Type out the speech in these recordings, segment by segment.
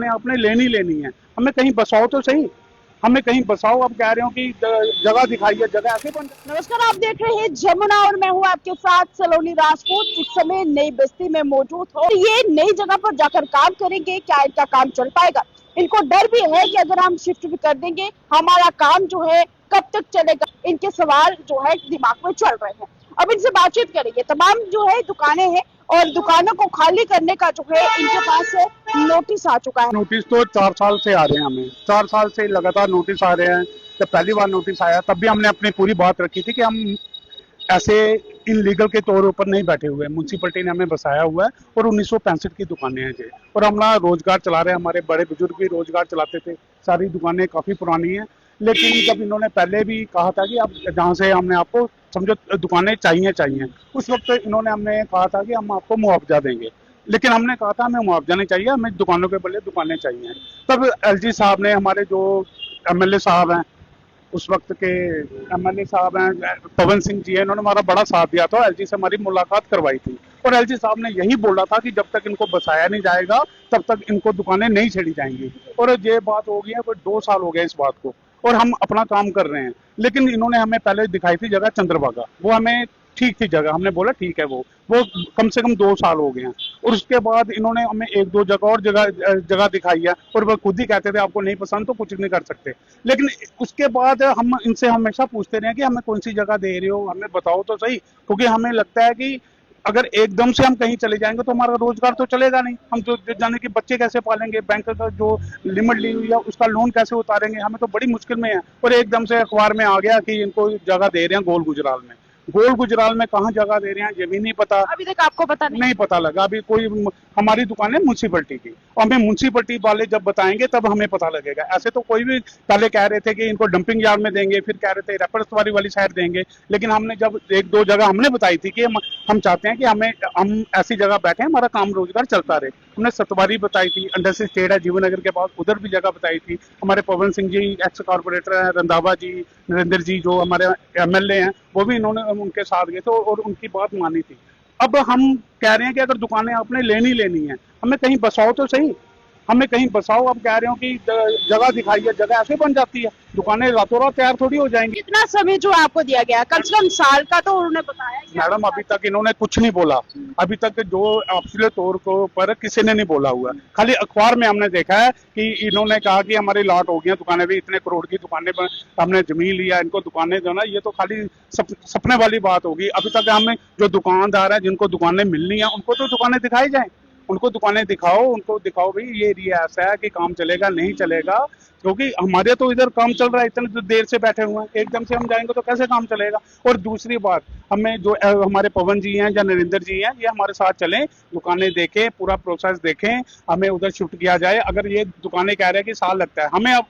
आपने लेनी लेनी है, हमें कहीं बसाओ तो सही, हमें कहीं बसाओ। अब कह रहे हो कि जगह दिखाइए, जगह ऐसे बन। नमस्कार, आप देख रहे हैं जमुना और मैं हूं आपके साथ सलोनी राजपूत। इस समय नई बस्ती में मौजूद हो। ये नई जगह पर जाकर काम करेंगे, क्या इनका काम चल पाएगा? इनको डर भी है कि अगर हम शिफ्ट भी कर देंगे हमारा काम जो है कब तक चलेगा। इनके सवाल जो है दिमाग में चल रहे हैं। अब इनसे बातचीत करेंगे। तमाम जो है दुकानें हैं और दुकानों को खाली करने का जो है इनके पास नोटिस आ चुका है। नोटिस तो 4 साल से आ रहे हैं, हमें 4 साल से लगातार नोटिस आ रहे हैं। जब पहली बार नोटिस आया तब भी हमने अपनी पूरी बात रखी थी कि हम ऐसे इनलीगल के तौर पर नहीं बैठे हुए हैं। म्यूनसिपलिटी ने हमें बसाया हुआ है और 1965 की दुकानें हैं जी, और हम ना रोजगार चला रहे हैं। हमारे बड़े बुजुर्ग भी रोजगार चलाते थे। सारी दुकानें काफी पुरानी हैं, लेकिन जब इन्होंने पहले भी कहा था कि आप जहाँ से हमने आपको समझो दुकानें चाहिए चाहिए, उस वक्त इन्होंने हमने कहा था कि हम आपको मुआवजा देंगे, लेकिन हमने कहा था हमें मुआवजा नहीं चाहिए, हमें दुकानों के बदले दुकानें चाहिए। तब एलजी साहब ने, हमारे जो एमएलए साहब हैं उस वक्त के, एमएलए साहब हैं पवन सिंह जी हैं, इन्होंने हमारा बड़ा साथ दिया था। एलजी से हमारी मुलाकात करवाई थी और एलजी साहब ने यही बोला था कि जब तक इनको बसाया नहीं जाएगा तब तक इनको दुकानें नहीं छेड़ी जाएंगी। और ये बात हो गई है, कोई 2 साल हो गए इस बात को, और हम अपना काम कर रहे हैं। लेकिन इन्होंने हमें पहले दिखाई थी जगह चंद्रभागा, वो हमें ठीक थी जगह, हमने बोला ठीक है, वो कम से कम 2 साल हो गए हैं। और उसके बाद इन्होंने हमें एक दो जगह और जगह दिखाई है, और वो खुद ही कहते थे आपको नहीं पसंद तो कुछ नहीं कर सकते। लेकिन उसके बाद हम इनसे हमेशा पूछते रहे कि हमें कौन सी जगह दे रहे हो, हमें बताओ तो सही, क्योंकि हमें लगता है कि अगर एकदम से हम कहीं चले जाएंगे तो हमारा रोजगार तो चलेगा नहीं। हम तो जाने कि बच्चे कैसे पालेंगे, बैंक का जो लिमिट ली हुई है उसका लोन कैसे उतारेंगे, हमें तो बड़ी मुश्किल में है। और एकदम से अखबार में आ गया कि इनको जगह दे रहे हैं गोल गुजराल में। गोल गुजराल में कहाँ जगह दे रहे हैं ये भी नहीं पता। अभी तक आपको पता नहीं पता लगा अभी कोई। हमारी दुकान है म्यूनसिपलिटी की, और हमें म्यूनसिपलिटी वाले जब बताएंगे तब हमें पता लगेगा। ऐसे तो कोई भी पहले कह रहे थे कि इनको डंपिंग यार्ड में देंगे, फिर कह रहे थे रेपरसवारी वाली साइड देंगे। लेकिन हमने जब एक दो जगह हमने बताई थी कि हम चाहते हैं कि हम ऐसी जगह बैठे, हमारा काम रोजगार चलता रहे। हमने सतवारी बताई थी, अंडर से स्टेट है जीवन नगर के पास, उधर भी जगह बताई थी। हमारे पवन सिंह जी एक्स कॉर्पोरेटर हैं, रंधावा जी, नरेंद्र जी जो हमारे एमएलए हैं, वो भी इन्होंने उनके साथ गए थे और उनकी बात मानी थी। अब हम कह रहे हैं कि अगर दुकानें आपने लेनी लेनी है, हमें कहीं बसाओ तो सही, हमें कहीं बसाओ। अब कह रहे हो कि जगह दिखाइए, जगह ऐसे बन जाती है, दुकानें रातों रात तैयार थोड़ी हो जाएंगी। कितना समय जो आपको दिया गया, कम से कम साल का तो उन्होंने बताया कि मैडम अभी तक इन्होंने कुछ नहीं बोला, अभी तक जो ऑफिशियल तौर को पर किसी ने नहीं बोला हुआ। खाली अखबार में हमने देखा है कि इन्होंने कहा कि हमारी लॉट हो गई दुकानें, भी इतने करोड़ की दुकानें हमने जमीन लिया, इनको दुकानें जो ना, ये तो खाली सपने वाली बात होगी। अभी तक हमें जो दुकानदार है जिनको दुकानें मिलनी है उनको तो दुकानें दिखाई जाए, उनको दुकानें दिखाओ, उनको दिखाओ भाई ये एरिया ऐसा है कि काम चलेगा नहीं चलेगा। क्योंकि हमारे तो इधर काम चल रहा है, इतने देर से बैठे हुए हैं, एकदम से हम जाएंगे तो कैसे काम चलेगा। और दूसरी बात, हमें जो हमारे पवन जी हैं या नरेंद्र जी हैं, ये हमारे साथ चलें, दुकानें देखें, पूरा प्रोसेस देखें, हमें उधर शिफ्ट किया जाए। अगर ये दुकानें कह रहे हैं कि साल लगता है, हमें अब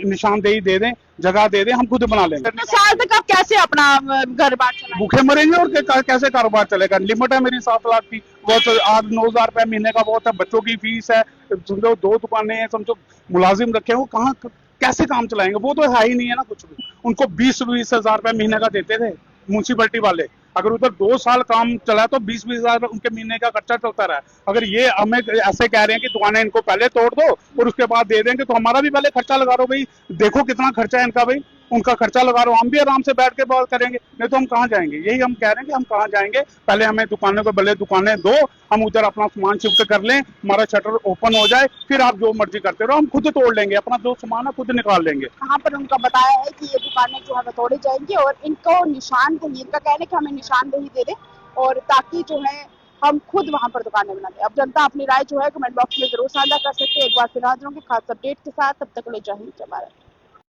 निशानदेही दे दें, जगह दे दें, हम खुद बना लेंगे। साल तक आप कैसे अपना घर बार चलाएंगे? भूखे मरेंगे और कैसे कारोबार चलेगा। लिमिट है मेरी 7 लाख की, वो तो 8-9 हज़ार रुपए महीने का बहुत है, बच्चों की फीस है, समझो 2 दुकानें हैं, समझो मुलाजिम रखे हो, कहाँ कैसे काम चलाएंगे। वो तो है ही नहीं है ना कुछ भी। उनको 20-20 हजार रुपए महीने का देते थे म्यूनसिपलिटी वाले, अगर उधर 2 साल काम चला तो 20-20 हजार उनके महीने का खर्चा चलता रहा। अगर ये हमें ऐसे कह रहे हैं कि दुकानें इनको पहले तोड़ दो और उसके बाद दे देंगे, तो हमारा भी पहले खर्चा लगा दो भाई, देखो कितना खर्चा है इनका भाई, उनका खर्चा लगा रहा हूं, हम भी आराम से बैठ के बात करेंगे। नहीं तो हम कहाँ जाएंगे, यही हम कह रहे हैं कि हम कहाँ जाएंगे। पहले हमें दुकानों को भले दुकानें दो, हम उधर अपना सामान शिफ्ट कर लें, हमारा शटर ओपन हो जाए, फिर आप जो मर्जी करते रहो, हम खुद तोड़ लेंगे, अपना जो सामान है खुद निकाल लेंगे। कहाँ पर उनका बताया है कि ये दुकानें जो है तोड़ी जाएंगी और इनको निशानदेही, इनका कहना है कि हमें निशानदेही दे दें और ताकि जो है हम खुद वहां पर दुकानें बना दें। अब जनता अपनी राय जो है कमेंट बॉक्स में जरूर साझा कर सकते हैं। एक बार फिर हाजिर होंगे खास अपडेट के साथ, तब तक ले जय हिंद जय भारत।